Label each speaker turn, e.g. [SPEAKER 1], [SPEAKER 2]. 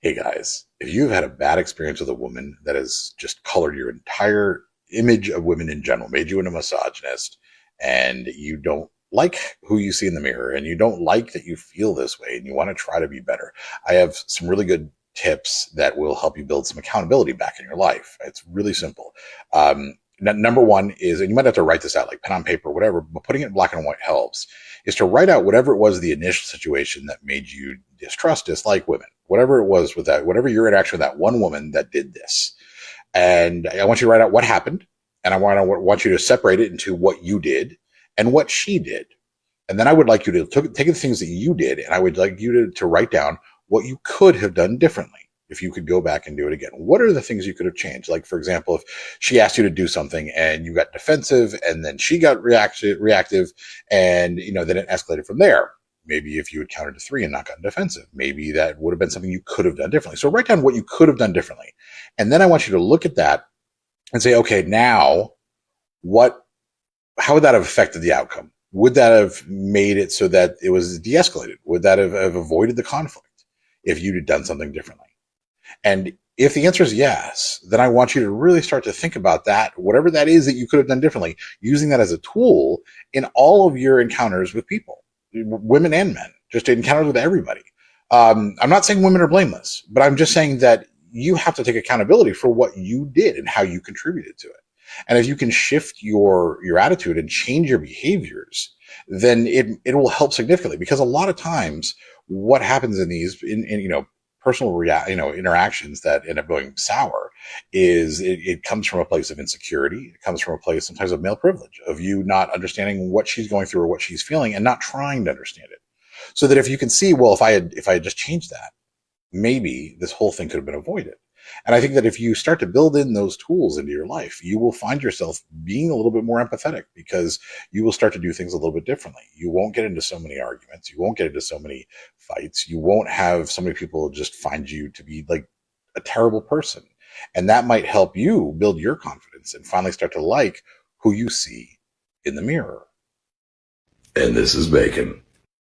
[SPEAKER 1] Hey guys, if you've had a bad experience with a woman that has just colored your entire image of women in general, made you into a misogynist, and you don't like who you see in the mirror, and you don't like that you feel this way, and you want to try to be better, I have some really good tips that will help you build some accountability back in your life. It's really simple. Number one is, and you might have to write this out like pen on paper, whatever, but putting it in black and white helps, is to write out whatever it was the initial situation that made you dislike women, whatever it was with that, whatever your interaction with that one woman that did this. And I want you to write out what happened. And I want you to separate it into what you did and what she did. And then I would like you to take the things that you did, and I would like you to write down what you could have done differently if you could go back and do it again. What are the things you could have changed? Like, for example, if she asked you to do something and you got defensive, and then she got reactive, and then it escalated from there. Maybe if you had counted to three and not gotten defensive, maybe that would have been something you could have done differently. So write down what you could have done differently. And then I want you to look at that and say, okay, now what, how would that have affected the outcome? Would that have made it so that it was de-escalated? Would that have avoided the conflict if you'd done something differently? And if the answer is yes, then I want you to really start to think about that, whatever that is that you could have done differently, using that as a tool in all of your encounters with people, women and men, just encounters with everybody. I'm not saying women are blameless, but I'm just saying that you have to take accountability for what you did and how you contributed to it. And if you can shift your attitude and change your behaviors, then it will help significantly. Because a lot of times, what happens in these personal interactions that end up going sour is it comes from a place of insecurity. It comes from a place sometimes of male privilege, of you not understanding what she's going through or what she's feeling, and not trying to understand it. So that if you can see, well, if I had just changed that, maybe this whole thing could have been avoided. And I think that if you start to build in those tools into your life, you will find yourself being a little bit more empathetic, because you will start to do things a little bit differently. You won't get into so many arguments. You won't get into so many fights. You won't have so many people just find you to be like a terrible person. And that might help you build your confidence and finally start to like who you see in the mirror. And this is Bacon.